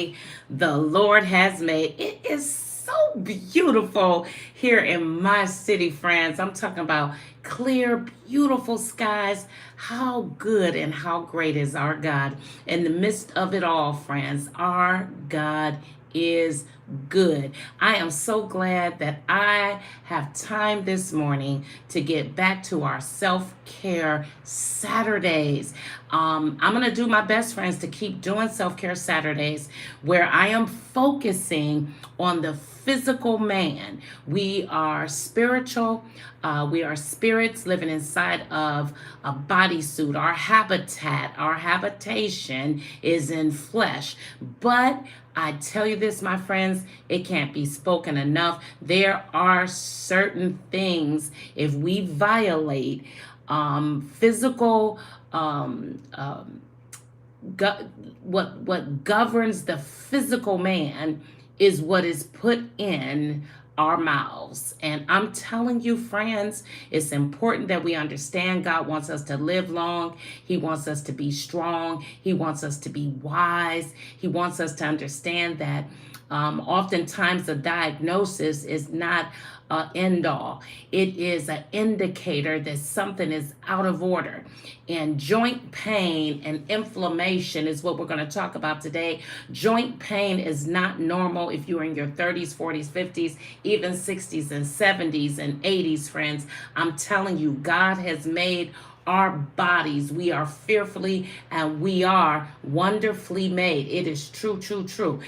day the Lord has made. It is so beautiful here in my city, friends. I'm talking about clear, beautiful skies. How good and how great is our God. In the midst of it all, friends, our God is good. I am so glad that I have time this morning to get back to our self-care Saturdays. I'm going to do my best, friends, to keep doing self-care Saturdays where I am focusing on the physical man. We are spiritual. We are spirits living inside of a bodysuit. Our habitat, our habitation is in flesh. But I tell you this, my friends, it can't be spoken enough. There are certain things, if we violate physical, what governs the physical man is what is put in our mouths. And I'm telling you, friends, it's important that we understand God wants us to live long. He wants us to be strong. He wants us to be wise. He wants us to understand that oftentimes the diagnosis is not an end all. It is an indicator that something is out of order. And joint pain and inflammation is what we're going to talk about today. Joint pain is not normal if you're in your 30s, 40s, 50s, even 60s and 70s and 80s, friends. I'm telling you, God has made our bodies. We are fearfully and we are wonderfully made. It is true, true, true.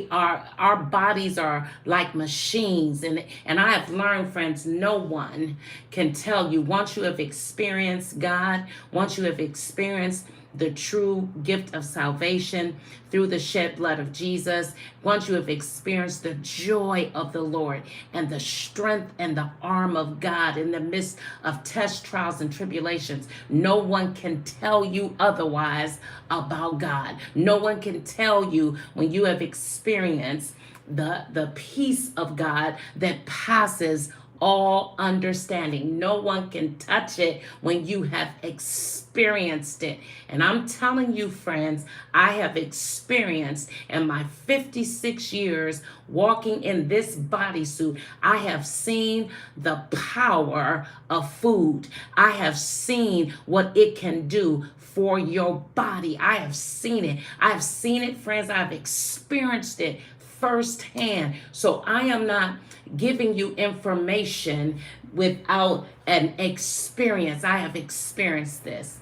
Our bodies are like machines. And I have learned, friends, no one can tell you once you have experienced God, once you have experienced the true gift of salvation through the shed blood of Jesus, once you have experienced the joy of the Lord and the strength and the arm of God in the midst of tests, trials, and tribulations, no one can tell you otherwise about God. No one can tell you when you have experienced the peace of God that passes all understanding. No one can touch it when you have experienced it. And I'm telling you, friends, I have experienced in my 56 years walking in this bodysuit, I have seen the power of food. I have seen what it can do for your body. I have seen it. I've seen it, friends. I've experienced it firsthand. So I am not giving you information without an experience. I have experienced this.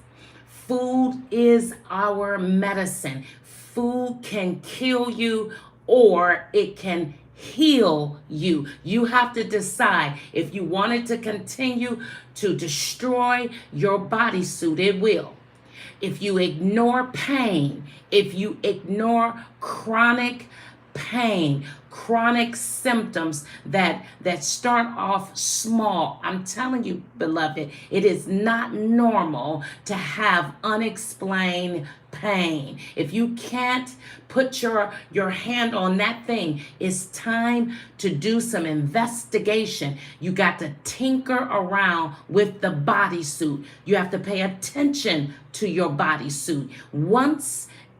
Food is our medicine. Food can kill you or it can heal you. You have to decide if you want it to continue to destroy your bodysuit, it will. If you ignore pain, if you ignore chronic pain, chronic symptoms that start off small. I'm telling you, beloved, it is not normal to have unexplained pain. If you can't put your hand on that thing, it's time to do some investigation. You got to tinker around with the bodysuit. You have to pay attention to your bodysuit.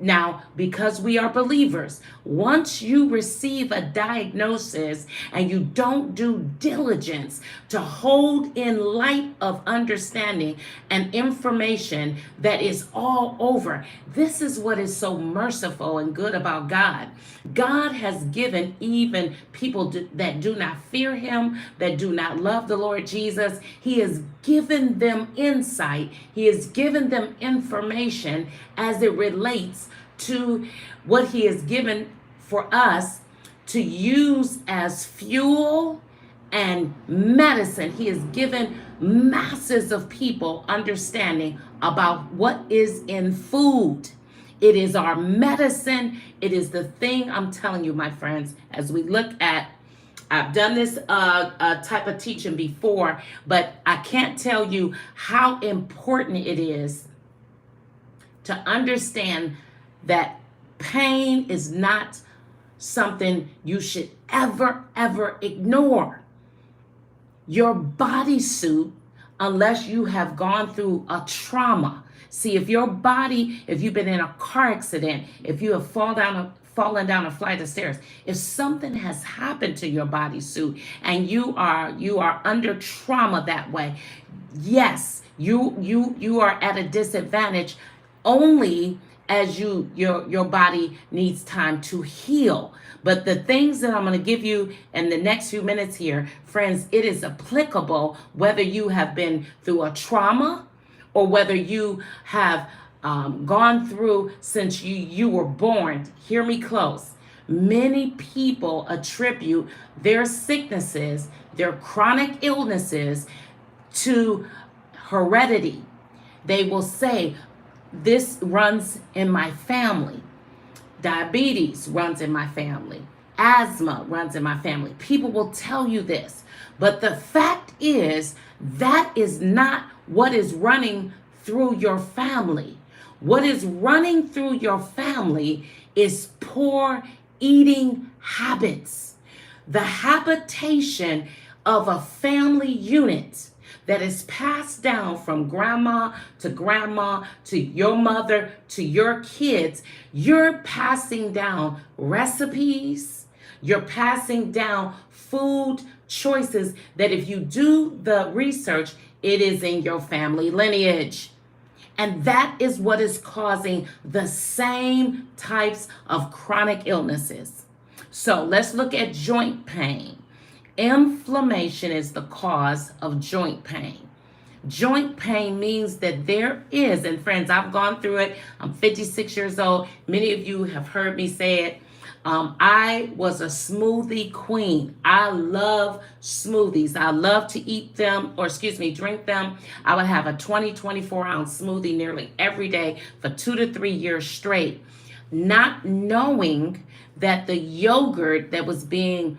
Now, because we are believers, once you receive a diagnosis and you don't do diligence to hold in light of understanding and information that is all over, this is what is so merciful and good about God. God has given even people that do not fear him, that do not love the Lord Jesus, he has given them insight. He has given them information as it relates to what he has given for us to use as fuel and medicine. He has given masses of people understanding about what is in food. It is our medicine. It is the thing, I'm telling you, my friends, as we look at, I've done this type of teaching before, but I can't tell you how important it is to understand that pain is not something you should ever ignore. Your bodysuit, unless you have gone through a trauma. See, if you've been in a car accident, if you have falling down a flight of stairs, if something has happened to your bodysuit and you are under trauma that way, yes, you are at a disadvantage only as your body needs time to heal. But the things that I'm going to give you in the next few minutes here, friends, it is applicable whether you have been through a trauma or whether you have gone through since you were born. Hear me close. Many people attribute their sicknesses, their chronic illnesses, to heredity. They will say, this runs in my family. Diabetes runs in my family. Asthma runs in my family. People will tell you this. But the fact is, that is not what is running through your family. What is running through your family is poor eating habits. The habitation of a family unit that is passed down from grandma to your mother to your kids. You're passing down recipes. You're passing down food choices that, if you do the research, it is in your family lineage. And that is what is causing the same types of chronic illnesses. So let's look at joint pain. Inflammation is the cause of joint pain. Joint pain means that there is, and friends, I've gone through it. I'm 56 years old. Many of you have heard me say it. I was a smoothie queen. I love smoothies. I love to eat them, or drink them. I would have a 24-ounce smoothie nearly every day for 2 to 3 years straight, not knowing that the yogurt that was being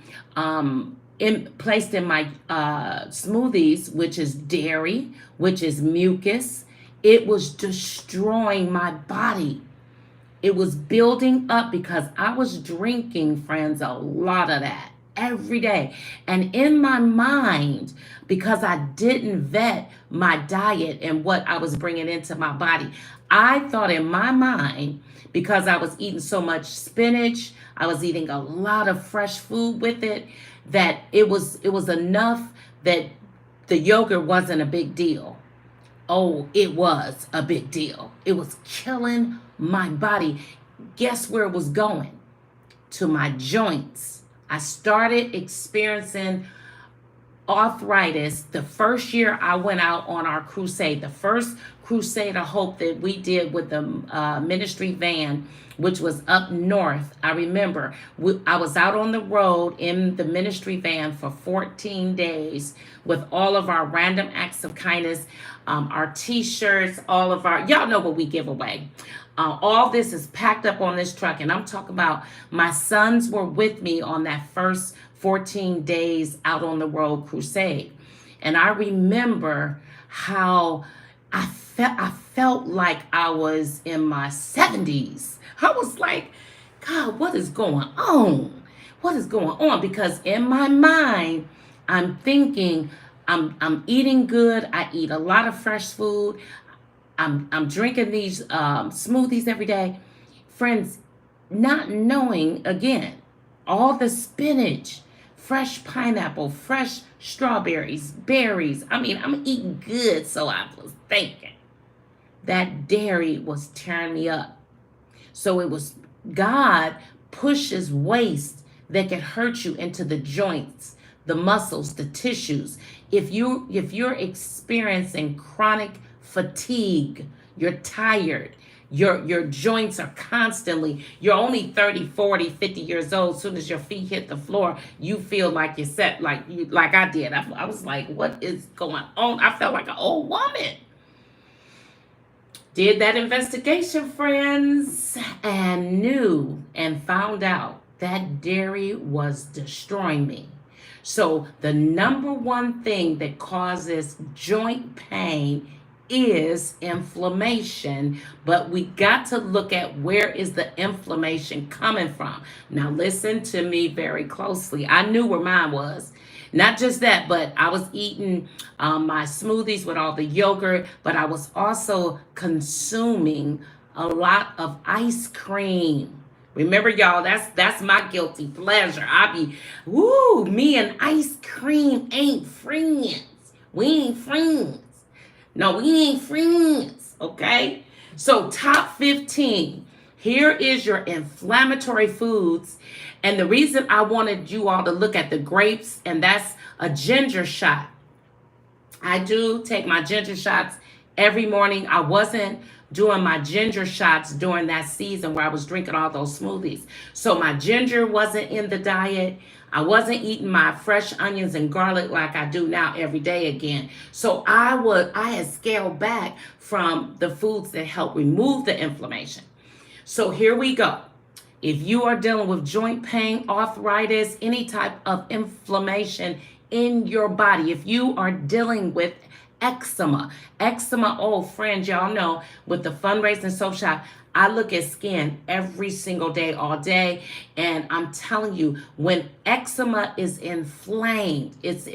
placed in my smoothies, which is dairy, which is mucus, it was destroying my body. It was building up because I was drinking, friends, a lot of that every day. And in my mind, because I didn't vet my diet and what I was bringing into my body, I thought in my mind, because I was eating so much spinach, I was eating a lot of fresh food with it, that it was enough that the yogurt wasn't a big deal. Oh, it was a big deal. It was killing my body. Guess where it was going? To my joints. I started experiencing arthritis the first year I went out on our crusade. The first crusade of hope that we did with the ministry van, which was up north. I remember I was out on the road in the ministry van for 14 days with all of our random acts of kindness, our t-shirts, all of our, y'all know what we give away. All this is packed up on this truck. And I'm talking about my sons were with me on that first 14 days out on the road crusade. And I remember how I felt like I was in my 70s. I was like, God, what is going on? What is going on? Because in my mind, I'm thinking I'm eating good. I eat a lot of fresh food. I'm drinking these smoothies every day. Friends, not knowing, again, all the spinach, fresh pineapple, fresh strawberries, berries. I mean, I'm eating good, so I was thinking that dairy was tearing me up. So it was God pushes waste that can hurt you into the joints, the muscles, the tissues. If you're experiencing chronic fatigue, you're tired, your joints are constantly, you're only 30, 40, 50 years old. As soon as your feet hit the floor, you feel like you're set, like I did. I was like, what is going on? I felt like an old woman. Did that investigation, friends, and knew and found out that dairy was destroying me. So the number one thing that causes joint pain is inflammation, but we got to look at where is the inflammation coming from. Now listen to me very closely. I knew where mine was. Not just that, but I was eating my smoothies with all the yogurt, but I was also consuming a lot of ice cream. Remember, y'all, that's my guilty pleasure. I be, woo, me and ice cream ain't friends. We ain't friends. No, we ain't friends. Okay? So, top 15. Here is your inflammatory foods. And the reason I wanted you all to look at the grapes, and that's a ginger shot. I do take my ginger shots every morning. I wasn't doing my ginger shots during that season where I was drinking all those smoothies. So my ginger wasn't in the diet. I wasn't eating my fresh onions and garlic like I do now every day again. So I had scaled back from the foods that help remove the inflammation. So here we go. If you are dealing with joint pain, arthritis, any type of inflammation in your body, if you are dealing with eczema, oh friends, y'all know with the fundraising soap shop, I look at skin every single day, all day, and I'm telling you, when eczema is inflamed, it's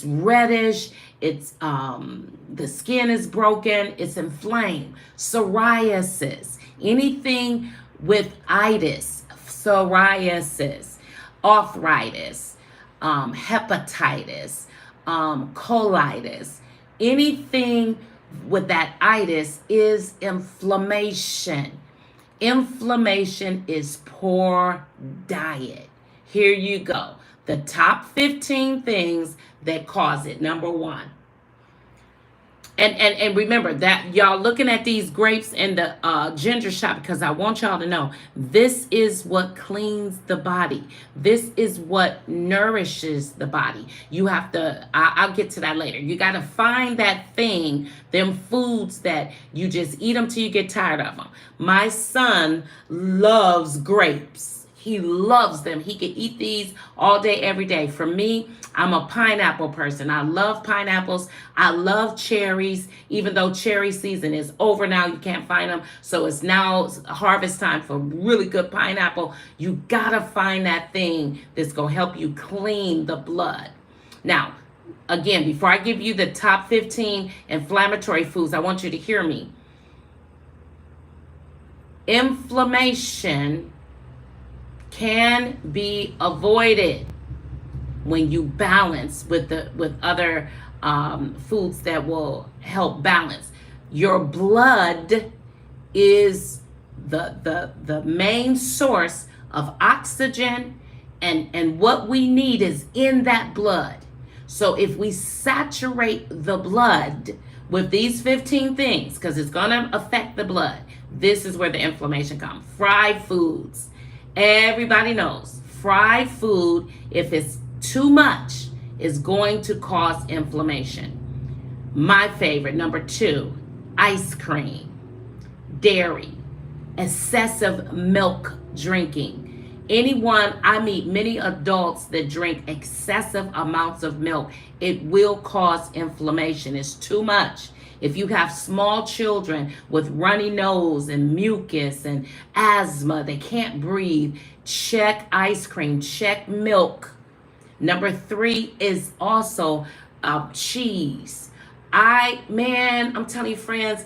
reddish, it's the skin is broken, it's inflamed. Psoriasis, anything with itis, psoriasis, arthritis, hepatitis, colitis, anything with that itis is inflammation. Inflammation is poor diet. Here you go. The top 15 things that cause it. Number one. And remember that y'all looking at these grapes and the ginger shot, because I want y'all to know this is what cleans the body. This is what nourishes the body. You have to, I'll get to that later. You got to find that thing, them foods that you just eat them till you get tired of them. My son loves grapes. He loves them. He can eat these all day, every day. For me, I'm a pineapple person. I love pineapples. I love cherries, even though cherry season is over now. You can't find them. So it's now harvest time for really good pineapple. You got to find that thing that's going to help you clean the blood. Now, again, before I give you the top 15 inflammatory foods, I want you to hear me. Inflammation can be avoided when you balance with other foods that will help balance. Your blood is the main source of oxygen, and what we need is in that blood. So if we saturate the blood with these 15 things, because it's going to affect the blood, this is where the inflammation comes. Fried foods. Everybody knows fried food, if it's too much, is going to cause inflammation. My favorite, number 2, ice cream, dairy, excessive milk drinking. I meet many adults that drink excessive amounts of milk. It will cause inflammation. It's too much. If you have small children with runny nose and mucus and asthma, they can't breathe, check ice cream, check milk. Number 3 is also cheese. I'm telling you, friends,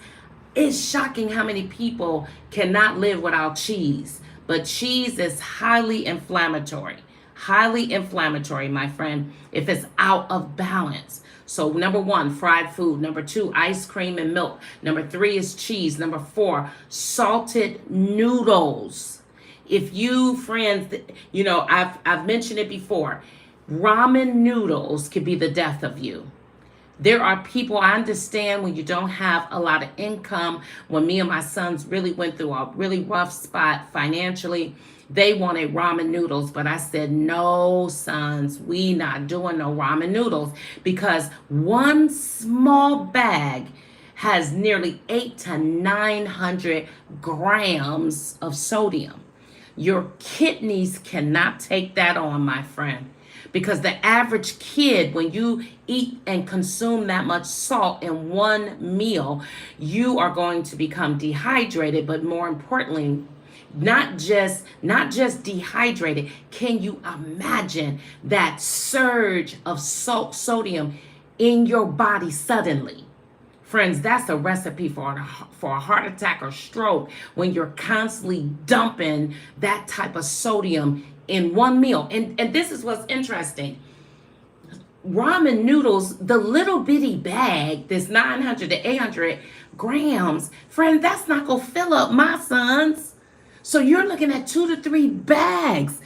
it's shocking how many people cannot live without cheese. But cheese is highly inflammatory. Highly inflammatory, my friend, if it's out of balance. So number 1, fried food. Number 2, ice cream and milk. Number 3 is cheese. Number 4, salted noodles. If you, friends, I've mentioned it before. Ramen noodles could be the death of you. There are people, I understand when you don't have a lot of income. When me and my sons really went through a really rough spot financially, they wanted ramen noodles, but I said, no, sons, we not doing no ramen noodles, because one small bag has nearly 800 to 900 grams of sodium. Your kidneys cannot take that on, my friend, because the average kid, when you eat and consume that much salt in one meal, you are going to become dehydrated, but more importantly, not just dehydrated. Can you imagine that surge of sodium in your body suddenly Friends, that's a recipe for a heart attack or stroke when you're constantly dumping that type of sodium in one meal. And this is what's interesting. Ramen noodles, the little bitty bag, this 900 to 800 grams, friend, that's not going to fill up my sons. So you're looking at 2 to 3 bags.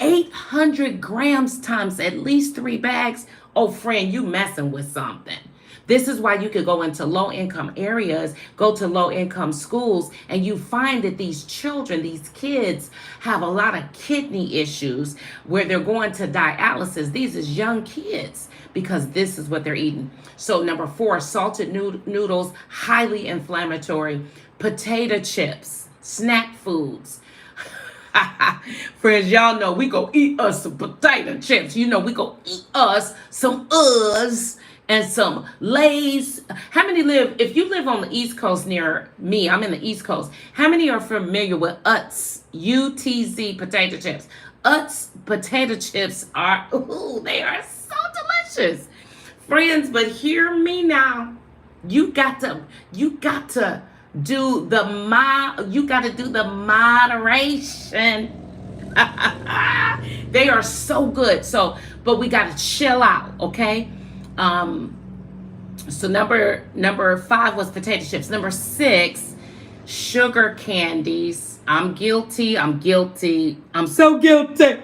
800 grams times at least 3 bags. Oh, friend, you messing with something. This is why you could go into low-income areas, go to low-income schools, and you find that these children, these kids, have a lot of kidney issues where they're going to dialysis. These is young kids because this is what they're eating. So number 4, salted noodles, highly inflammatory. Potato chips, snack foods. Friends, y'all know we go eat us some potato chips. You know we go eat us some and some Lay's. How many if you live on the East Coast near me, I'm in the East Coast. How many are familiar with Utz, UTZ potato chips? Utz potato chips they are so delicious. Friends, but hear me now. You got to do the moderation. They are so good. But we got to chill out, okay? So number 5 was potato chips. Number 6, sugar candies. I'm guilty. I'm so guilty.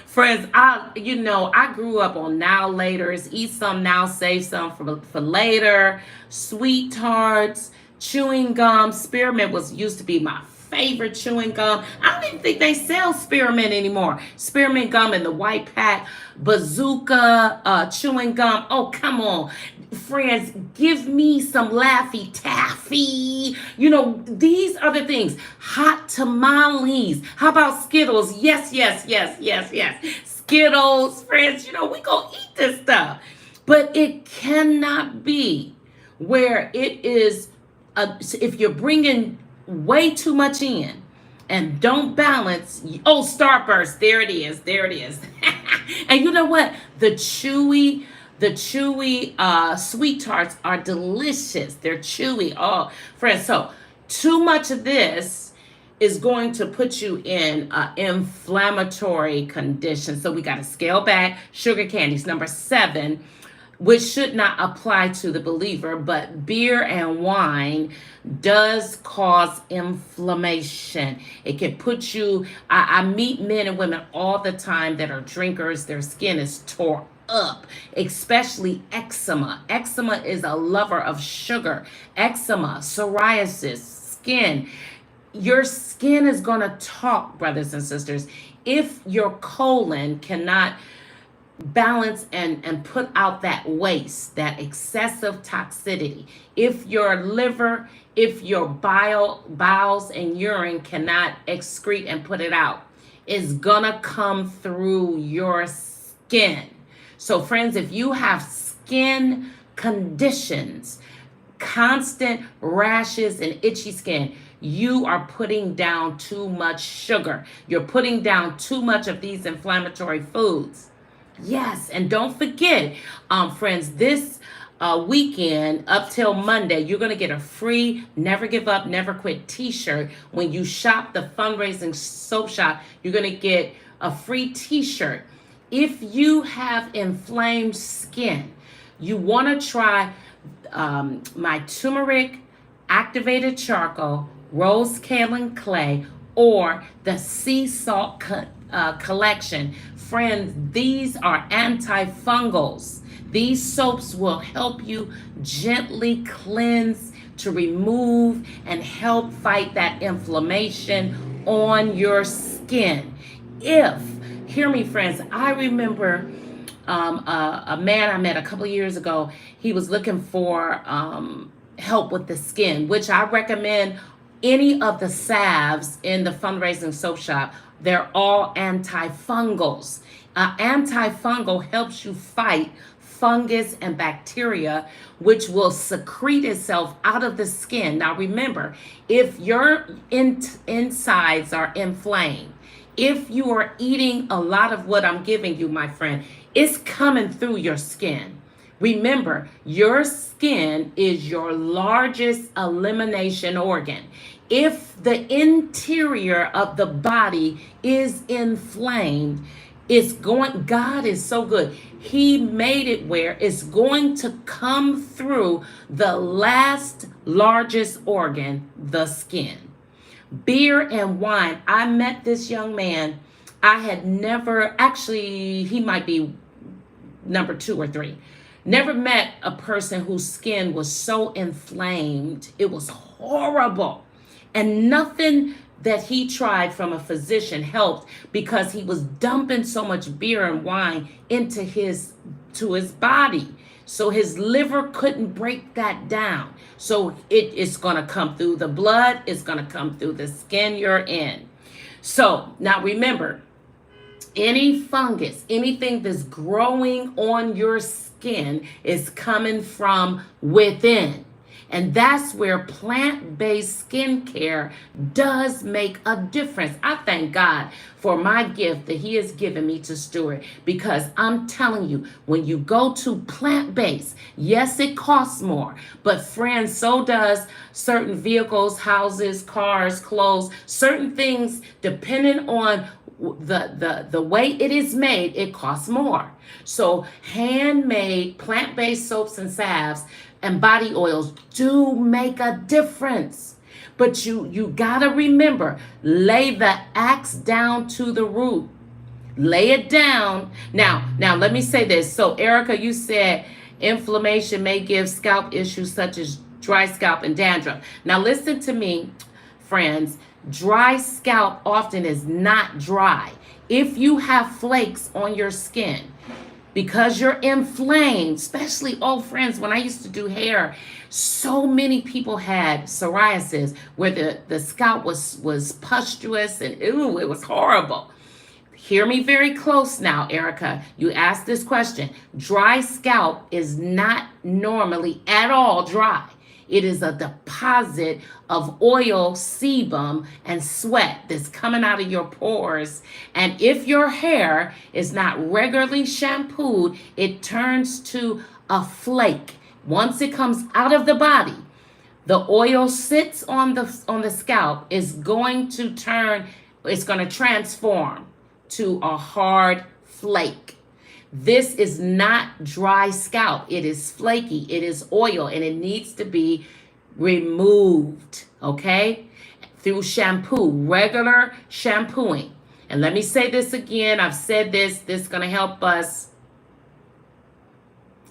Friends, I grew up on now laters. Eat some now, save some for later. Sweet tarts, chewing gum. Spearmint used to be my favorite chewing gum. I don't even think they sell spearmint anymore. Spearmint gum in the white pack. Bazooka chewing gum. Oh, come on. Friends, give me some Laffy Taffy. These are the things. Hot tamales. How about Skittles? Yes. Skittles, friends, we gonna eat this stuff. But it cannot be where it is, if you're bringing way too much in and don't balance. Oh, Starburst, there it is. And you know what? The chewy sweet tarts are delicious. They're chewy. Oh, friends, so too much of this is going to put you in inflammatory condition. So we got to scale back sugar candies. Number 7, which should not apply to the believer, but beer and wine does cause inflammation. It can put you, I meet men and women all the time that are drinkers. Their skin is tore up, especially eczema. Eczema is a lover of sugar. Eczema, psoriasis, skin. Your skin is going to talk, brothers and sisters. If your colon cannot balance and put out that waste, that excessive toxicity, if your liver, if your bowels and urine cannot excrete and put it out, it's gonna come through your skin. So friends, if you have skin conditions, constant rashes and itchy skin, you are putting down too much sugar. You're putting down too much of these inflammatory foods. Yes, and don't forget, friends, this weekend up till Monday, you're going to get a free Never Give Up, Never Quit t-shirt. When you shop the fundraising soap shop, you're going to get a free t-shirt. If you have inflamed skin, you want to try my turmeric activated charcoal, rose kaolin clay, or the sea salt collection. Friends, these are antifungals. These soaps will help you gently cleanse, to remove and help fight that inflammation on your skin. Hear me, friends, I remember a man I met a couple of years ago. He was looking for help with the skin, which I recommend any of the salves in the fundraising soap shop. They're all antifungals. Antifungal helps you fight fungus and bacteria, which will secrete itself out of the skin. Now remember, if your insides are inflamed, if you are eating a lot of what I'm giving you, my friend, it's coming through your skin. Remember, your skin is your largest elimination organ. If the interior of the body is inflamed, God is so good. He made it where it's going to come through the last largest organ, the skin. Beer and wine. I met this young man. I had never, actually, he might be number 2 or 3. Never met a person whose skin was so inflamed. It was horrible. And nothing that he tried from a physician helped, because he was dumping so much beer and wine into his body. So his liver couldn't break that down. So it's going to come through the blood. It's going to come through the skin you're in. So now remember, any fungus, anything that's growing on your skin is coming from within. And that's where plant-based skincare does make a difference. I thank God for my gift that He has given me to steward, because I'm telling you, when you go to plant-based, yes, it costs more, but friends, so does certain vehicles, houses, cars, clothes, certain things, depending on the way it is made, it costs more. So handmade plant-based soaps and salves and body oils do make a difference. But you gotta remember, lay the axe down to the root. Lay it down. Now let me say this. So Erica, you said inflammation may give scalp issues such as dry scalp and dandruff. Now listen to me, friends. Dry scalp often is not dry. If you have flakes on your skin, because you're inflamed, especially old friends, when I used to do hair, so many people had psoriasis where the scalp was pustulous and it was horrible. Hear me very close now, Erica. You asked this question. Dry scalp is not normally at all dry. It is a deposit of oil, sebum, and sweat that's coming out of your pores. And if your hair is not regularly shampooed, it turns to a flake. Once it comes out of the body, the oil sits on the scalp, is going to transform to a hard flake. This is not dry scalp. It is flaky. It is oil, and it needs to be removed, okay? Through shampoo, regular shampooing. And let me say this again. I've said this is going to help us.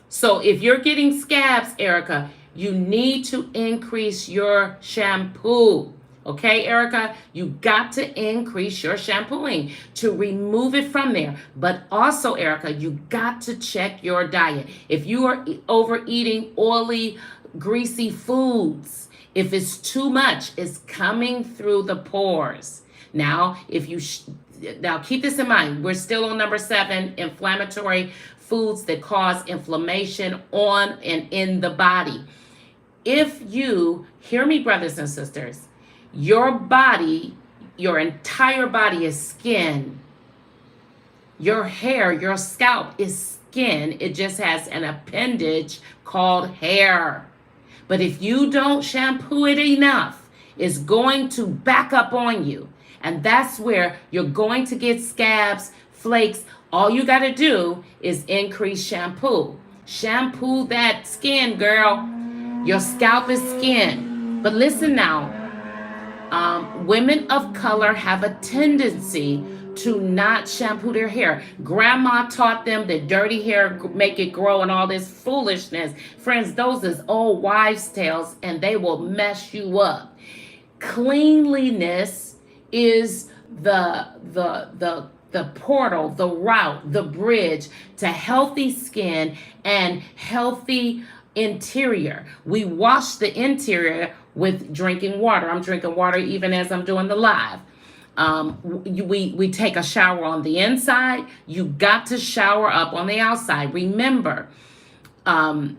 So if you're getting scabs, Erica, you need to increase your shampoo. Okay, Erica, you got to increase your shampooing to remove it from there. But also, Erica, you got to check your diet. If you are overeating oily, greasy foods, if it's too much, it's coming through the pores. Now, now keep this in mind. We're still on number 7, inflammatory foods that cause inflammation on and in the body. If you, hear me, brothers and sisters, your body, your entire body is skin. Your hair, your scalp is skin. It just has an appendage called hair. But if you don't shampoo it enough, it's going to back up on you. And that's where you're going to get scabs, flakes. All you got to do is increase shampoo. Shampoo that skin, girl. Your scalp is skin. But listen now. Women of color have a tendency to not shampoo their hair. Grandma taught them that dirty hair make it grow and all this foolishness. Friends, those is old wives' tales, and they will mess you up. Cleanliness is the portal, the route, the bridge to healthy skin and healthy interior. We wash the interior with drinking water. I'm drinking water even as I'm doing the live. We take a shower on the inside. You got to shower up on the outside. Remember, that's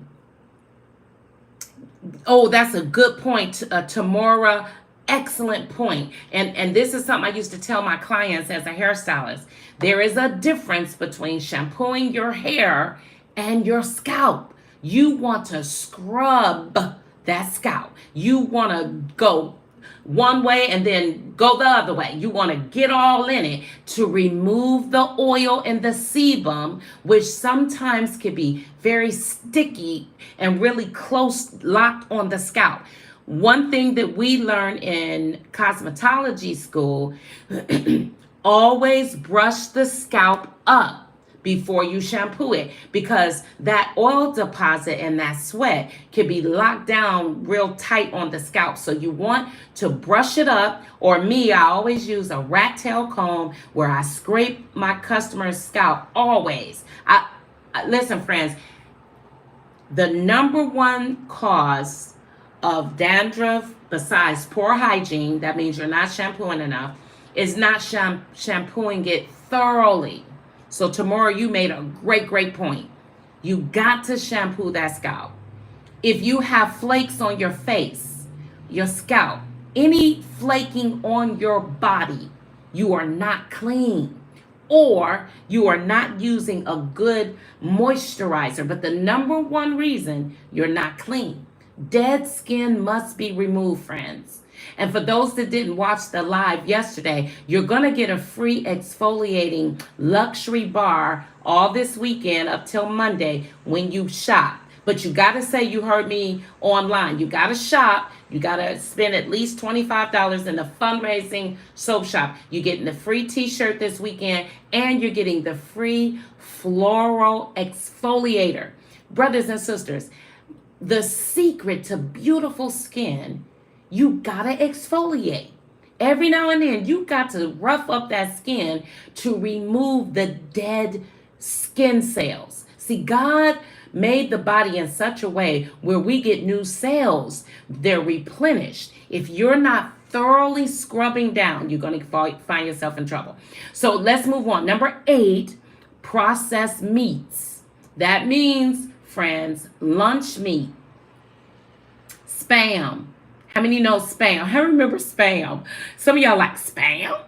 a good point, Tamora. Excellent point. And this is something I used to tell my clients as a hairstylist. There is a difference between shampooing your hair and your scalp. You want to scrub that scalp. You want to go one way and then go the other way. You want to get all in it to remove the oil and the sebum, which sometimes can be very sticky and really close locked on the scalp. One thing that we learn in cosmetology school, always brush the scalp up before you shampoo it, because that oil deposit and that sweat can be locked down real tight on the scalp. So you want to brush it up, or me, I always use a rat tail comb where I scrape my customer's scalp always. Listen, friends, the number one cause of dandruff besides poor hygiene, that means you're not shampooing enough, is not shampooing it thoroughly. So tomorrow you made a great point. You got to shampoo that scalp. If you have flakes on your face, your scalp, any flaking on your body, you are not clean, or you are not using a good moisturizer. But the number one reason you're not clean, dead skin must be removed, friends. And for those that didn't watch the live yesterday, you're going to get a free exfoliating luxury bar all this weekend up till Monday when you shop. But you got to say you heard me online. You got to shop. You got to spend at least $25 in the fundraising soap shop. You're getting the free t-shirt this weekend, and you're getting the free floral exfoliator. Brothers and sisters, the secret to beautiful skin, you gotta exfoliate. Every now and then, you got to rough up that skin to remove the dead skin cells. See, God made the body in such a way where we get new cells. They're replenished. If you're not thoroughly scrubbing down, you're going to find yourself in trouble. So let's move on. Number 8, processed meats. That means, friends, lunch meat, Spam. How many know Spam? I remember Spam. Some of y'all like Spam.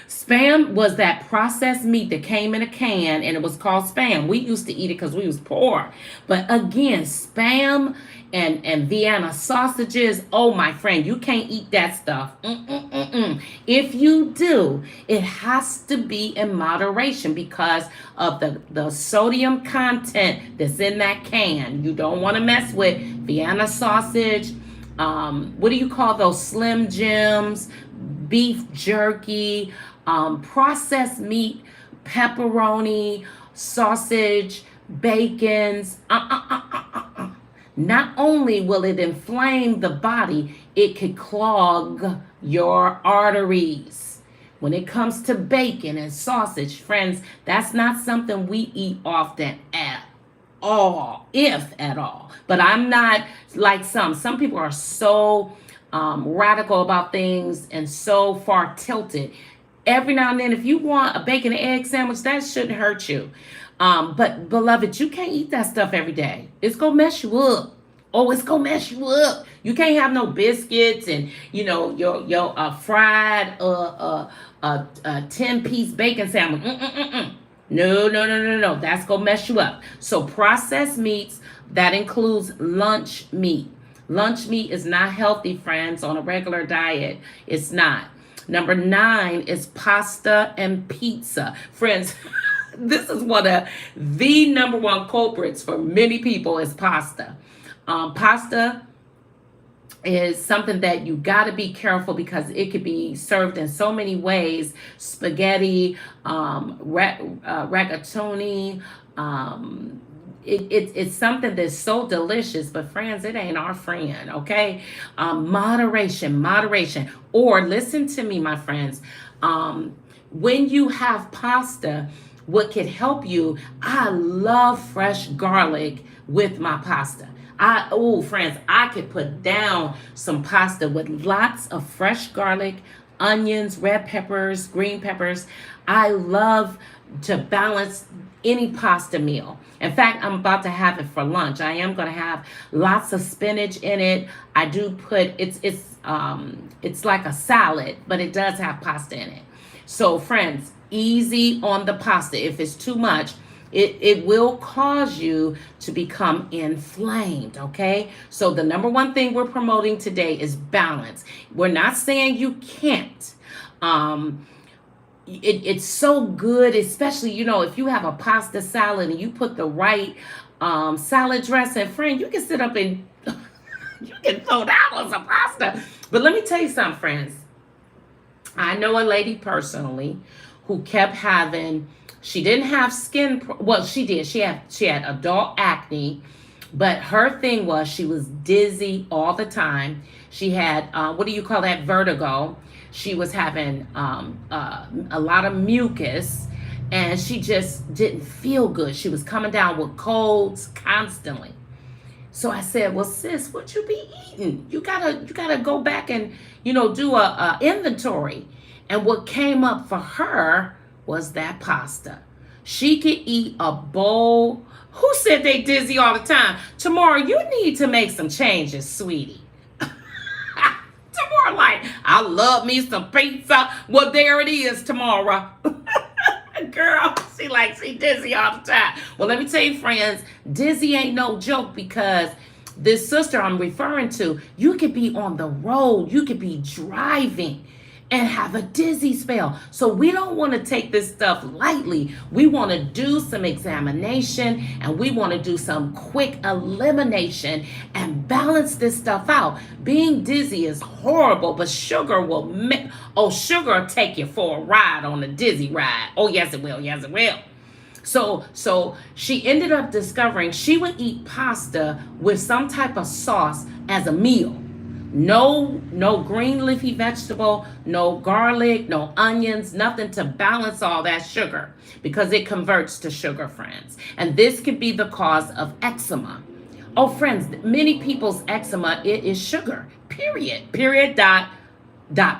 Spam was that processed meat that came in a can, and it was called Spam. We used to eat it because we was poor. But again, Spam and Vienna sausages, oh my friend, you can't eat that stuff. If you do, it has to be in moderation because of the sodium content that's in that can. You don't want to mess with Vienna sausage. What do you call those Slim Jims, beef jerky, processed meat, pepperoni, sausage, bacons. Not only will it inflame the body, it could clog your arteries. When it comes to bacon and sausage, friends, that's not something we eat often at all, if at all. But I'm not like some people are so radical about things and so far tilted. Every now and then, if you want a bacon and egg sandwich, that shouldn't hurt you. But beloved, you can't eat that stuff every day. It's gonna mess you up. Oh, it's gonna mess you up. You can't have no biscuits and your fried 10-piece bacon sandwich. No. That's gonna mess you up. So processed meats, that includes lunch meat. Lunch meat is not healthy, friends, on a regular diet. It's not. Number 9 is pasta and pizza. Friends, this is one of the number one culprits for many people is pasta. Pasta is something that you got to be careful because it could be served in so many ways. Spaghetti, ragatoni. It's something that's so delicious, but friends, it ain't our friend, okay? Moderation. Or listen to me, my friends. When you have pasta, what could help you, I love fresh garlic with my pasta. Friends, I could put down some pasta with lots of fresh garlic, onions, red peppers, green peppers. I love to balance any pasta meal. In fact, I'm about to have it for lunch. I am going to have lots of spinach in it. I do put it's like a salad, but it does have pasta in it. So friends, easy on the pasta. If it's too much, It will cause you to become inflamed, okay? So the number one thing we're promoting today is balance. We're not saying you can't. Um, it's so good, especially, if you have a pasta salad and you put the right salad dressing, friend, you can sit up and you can throw that on some pasta. But let me tell you something, friends. I know a lady personally who kept having, she didn't have well, she did. She had adult acne, but her thing was she was dizzy all the time. She had what do you call that? Vertigo. She was having a lot of mucus, and she just didn't feel good. She was coming down with colds constantly. So I said, "Well, sis, what you be eating? You gotta go back and do a inventory." And what came up for her was that pasta. She could eat a bowl. Who said they dizzy all the time? Tamara, you need to make some changes, sweetie. Tamara, like, I love me some pizza. Well, there it is, Tamara. Girl, she dizzy all the time. Well, let me tell you, friends, dizzy ain't no joke, because this sister I'm referring to, you could be on the road, you could be driving and have a dizzy spell. So we don't want to take this stuff lightly. We want to do some examination, and we want to do some quick elimination and balance this stuff out. Being dizzy is horrible, but sugar will sugar will take you for a ride on a dizzy ride. Oh, yes it will. Yes it will. So she ended up discovering she would eat pasta with some type of sauce as a meal. No green leafy vegetable, no garlic, no onions, nothing to balance all that sugar, because it converts to sugar, friends. And this could be the cause of eczema. Oh, friends, many people's eczema, it is sugar. Period. Period. Dot.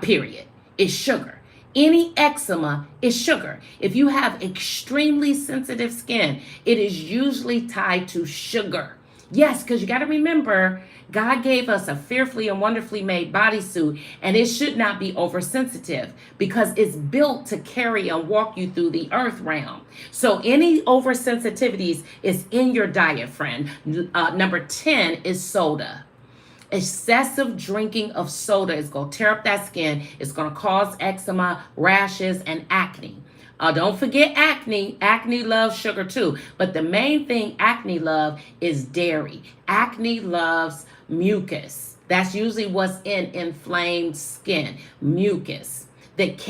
Period. It's sugar. Any eczema is sugar. If you have extremely sensitive skin, it is usually tied to sugar. Yes, because you got to remember, God gave us a fearfully and wonderfully made bodysuit, and it should not be oversensitive, because it's built to carry and walk you through the earth realm. So any oversensitivities is in your diet, friend. Number 10 is soda. Excessive drinking of soda is going to tear up that skin. It's going to cause eczema, rashes, and acne. Don't forget acne. Acne loves sugar too. But the main thing acne love is dairy. Acne loves mucus. That's usually what's in inflamed skin. Mucus. That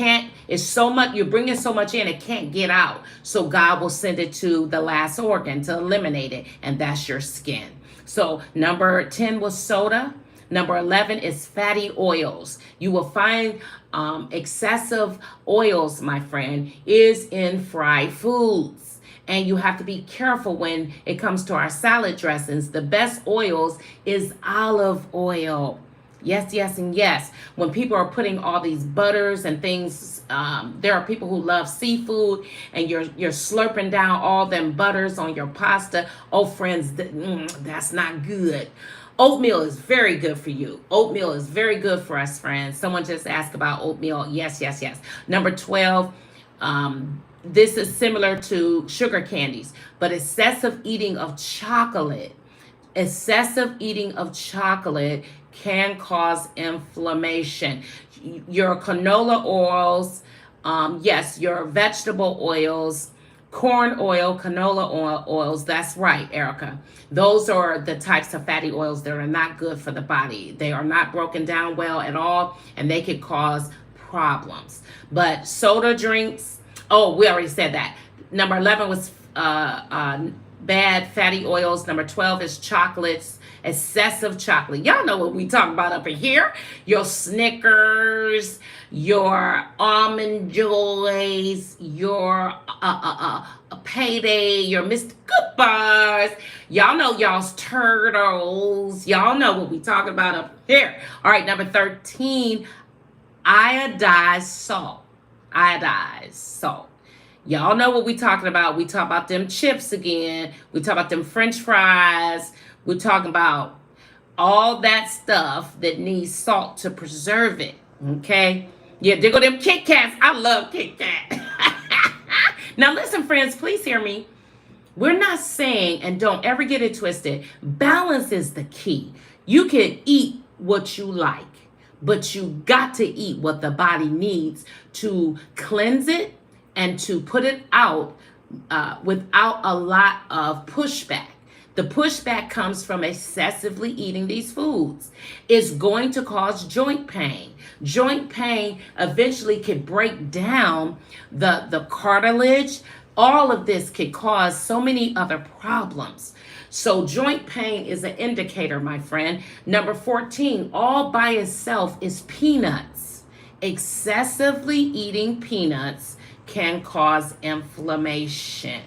it's so much, you're bringing so much in, it can't get out. So God will send it to the last organ to eliminate it. And that's your skin. So number 10 was soda. Number 11 is fatty oils. You will find excessive oils, my friend, is in fried foods. And you have to be careful when it comes to our salad dressings. The best oils is olive oil. Yes, yes, and yes. When people are putting all these butters and things, there are people who love seafood, and you're slurping down all them butters on your pasta. Oh, friends, that's not good. Oatmeal is very good for you. Oatmeal is very good for us, friends. Someone just asked about oatmeal. Yes, yes, yes. Number 12, this is similar to sugar candies, but excessive eating of chocolate. Excessive eating of chocolate can cause inflammation. Your canola oils, yes, your vegetable oils, corn oil, canola oils, that's right, Erica. Those are the types of fatty oils that are not good for the body. They are not broken down well at all, and they could cause problems. But soda drinks, oh, we already said that. Number 11 was bad fatty oils. Number 12 is chocolates, excessive chocolate. Y'all know what we talk about up in here. Your Snickers, your Almond Joys, your Payday, your Mr. Good Bars. Y'all know y'all's turtles. Y'all know what we talking about up here. All right, number 13, iodized salt. Iodized salt. Y'all know what we talking about. We talk about them chips again. We talk about them French fries. We're talking about all that stuff that needs salt to preserve it. Okay? Yeah, there go them Kit Kats. I love Kit Kat. Now listen, friends, please hear me. We're not saying, and don't ever get it twisted, balance is the key. You can eat what you like, but you got to eat what the body needs to cleanse it and to put it out without a lot of pushback. The pushback comes from excessively eating these foods. It's going to cause joint pain. Joint pain eventually could break down the cartilage. All of this could cause so many other problems. So joint pain is an indicator, my friend. Number 14, all by itself is peanuts. Excessively eating peanuts can cause inflammation.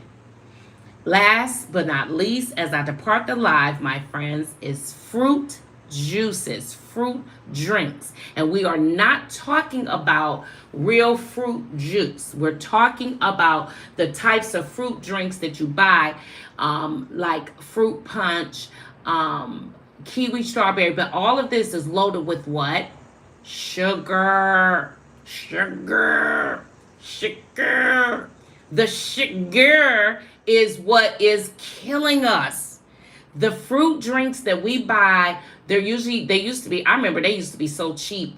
Last but not least, as I depart the live, my friends, is fruit juices, fruit drinks. And we are not talking about real fruit juice. We're talking about the types of fruit drinks that you buy, like fruit punch, kiwi strawberry. But all of this is loaded with what? Sugar. The sugar is what is killing us. The fruit drinks that we buy, they used to be, I remember they used to be so cheap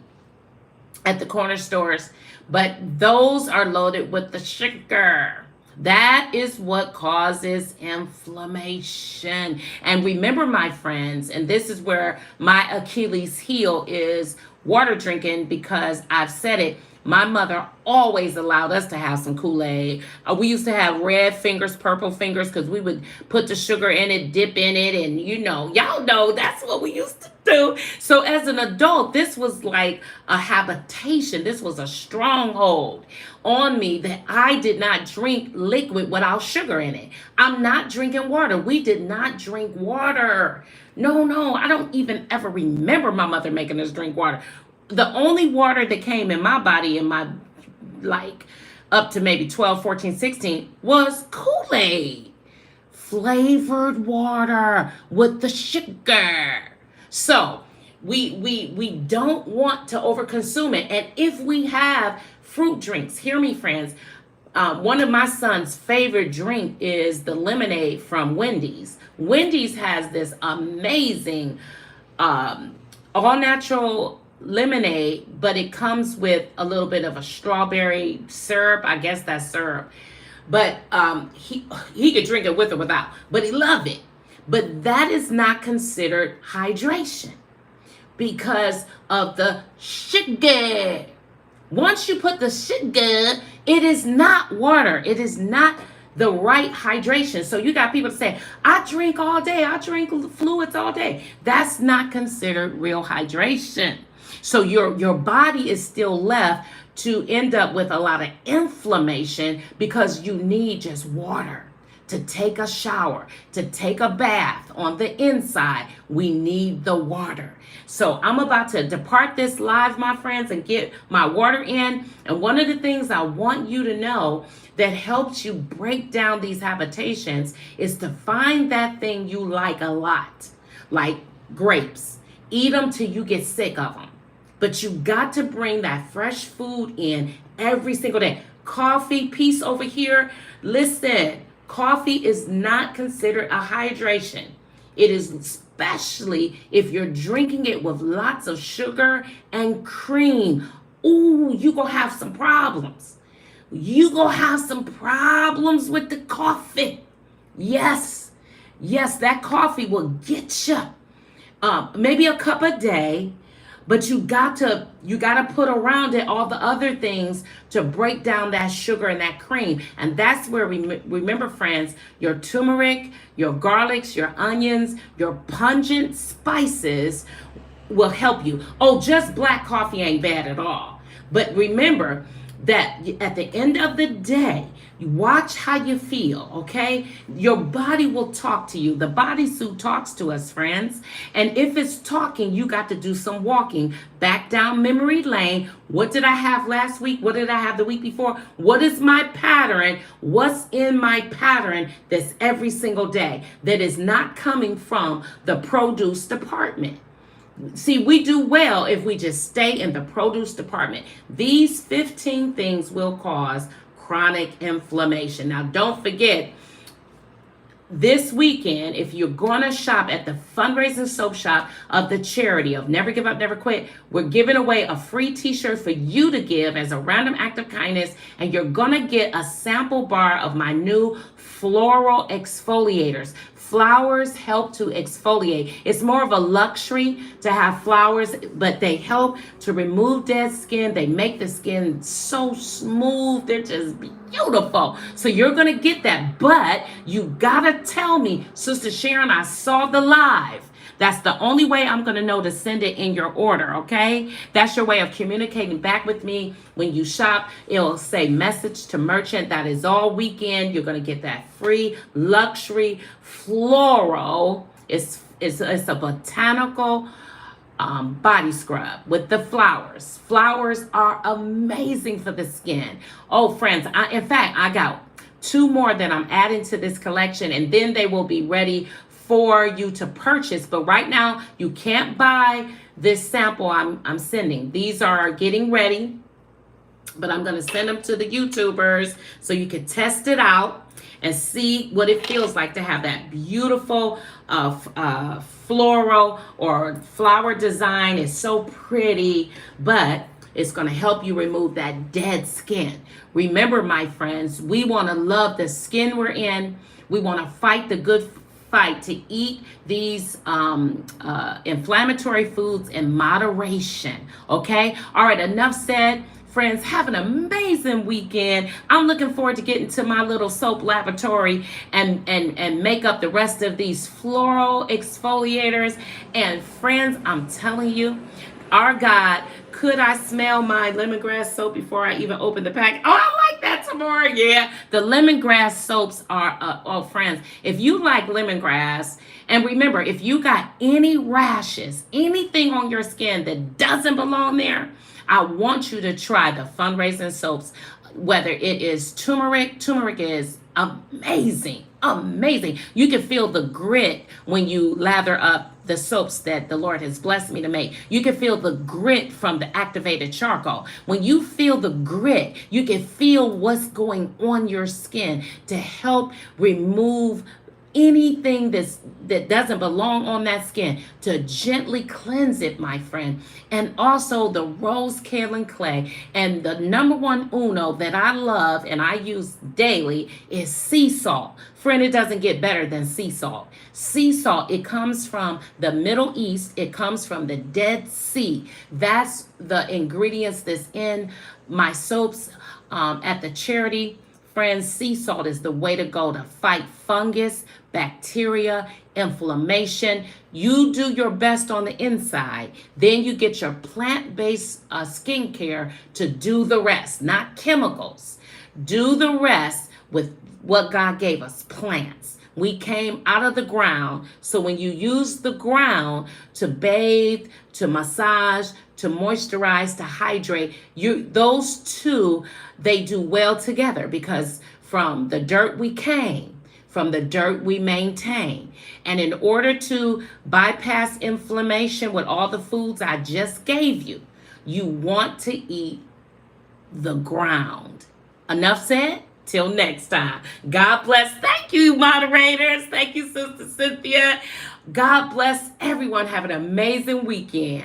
at the corner stores, but those are loaded with the sugar. That is what causes inflammation. And remember, my friends, and this is where my Achilles heel is water drinking, because I've said it. My mother always allowed us to have some Kool-Aid. We used to have red fingers, purple fingers, because we would put the sugar in it, dip in it, and y'all know that's what we used to do. So as an adult, this was like a habitation. This was a stronghold on me that I did not drink liquid without sugar in it. I'm not drinking water. We did not drink water. No, I don't even ever remember my mother making us drink water. The only water that came in my body in my, like, up to maybe 12, 14, 16 was Kool-Aid. Flavored water with the sugar. So we don't want to overconsume it. And if we have fruit drinks, hear me, friends, one of my son's favorite drink is the lemonade from Wendy's. Wendy's has this amazing all-natural lemonade, but it comes with a little bit of a strawberry syrup. I guess that's syrup. But he could drink it with or without, but he loved it. But that is not considered hydration because of the sugar. Once you put the sugar, it is not water. It is not the right hydration. So you got people to say, I drink all day. I drink fluids all day. That's not considered real hydration. So your body is still left to end up with a lot of inflammation because you need just water to take a shower, to take a bath on the inside. We need the water. So I'm about to depart this live, my friends, and get my water in. And one of the things I want you to know that helps you break down these habitations is to find that thing you like a lot, like grapes. Eat them till you get sick of them. But you got to bring that fresh food in every single day. Coffee, peace over here. Listen, coffee is not considered a hydration. It is, especially if you're drinking it with lots of sugar and cream. Ooh, you gonna have some problems. You gonna have some problems with the coffee. Yes, that coffee will get you. Maybe a cup a day. But you got to put around it all the other things to break down that sugar and that cream. And that's where remember, friends, your turmeric, your garlics, your onions, your pungent spices will help you. Oh, just black coffee ain't bad at all. But remember that at the end of the day, you watch how you feel, okay? Your body will talk to you. The bodysuit talks to us, friends. And if it's talking, you got to do some walking back down memory lane. What did I have last week? What did I have the week before? What is my pattern? What's in my pattern that's every single day that is not coming from the produce department? See, we do well if we just stay in the produce department. These 15 things will cause chronic inflammation. Now, don't forget, this weekend, if you're going to shop at the fundraising soap shop of the charity of Never Give Up, Never Quit, we're giving away a free t-shirt for you to give as a random act of kindness. And you're going to get a sample bar of my new floral exfoliators. Flowers help to exfoliate. It's more of a luxury to have flowers, but they help to remove dead skin. They make the skin so smooth. They're just beautiful. So you're going to get that. But you got to tell me, Sister Sharon, I saw the live. That's the only way I'm going to know to send it in your order, okay? That's your way of communicating back with me when you shop. It'll say message to merchant. That is all weekend. You're going to get that free luxury floral. It's a botanical body scrub with the flowers. Flowers are amazing for the skin. Oh, friends, in fact, I got 2 more that I'm adding to this collection, and then they will be ready for you to purchase. But right now, you can't buy this sample I'm sending. These are getting ready, but I'm going to send them to the YouTubers so you can test it out and see what it feels like to have that beautiful floral or flower design. It's so pretty, but it's going to help you remove that dead skin. Remember, my friends, we want to love the skin we're in. We want to fight the good fight to eat these inflammatory foods in moderation. Okay? All right, enough said. Friends, have an amazing weekend. I'm looking forward to getting to my little soap laboratory and make up the rest of these floral exfoliators. And friends, I'm telling you, our God, could I smell my lemongrass soap before I even open the pack? Oh, I like that, Tamara. Yeah, the lemongrass soaps are, oh, friends, if you like lemongrass, and remember, if you got any rashes, anything on your skin that doesn't belong there, I want you to try the fundraising soaps, whether it is turmeric. Turmeric is amazing, amazing. You can feel the grit when you lather up the soaps that the Lord has blessed me to make. You can feel the grit from the activated charcoal. When you feel the grit, you can feel what's going on your skin to help remove anything that doesn't belong on that skin, to gently cleanse it, my friend. And also the rose kaolin clay. And the number one uno that I love and I use daily is sea salt. Friend, it doesn't get better than sea salt. Sea salt, it comes from the Middle East. It comes from the Dead Sea. That's the ingredients that's in my soaps at the charity. Friends, sea salt is the way to go to fight fungus, bacteria, inflammation. You do your best on the inside. Then you get your plant-based skincare to do the rest, not chemicals. Do the rest with what God gave us, plants. We came out of the ground. So when you use the ground to bathe, to massage, to moisturize, to hydrate, those two, they do well together, because from the dirt we came, from the dirt we maintain. And in order to bypass inflammation with all the foods I just gave you, you want to eat the ground. Enough said? Till next time. God bless. Thank you, moderators. Thank you, Sister Cynthia. God bless everyone. Have an amazing weekend.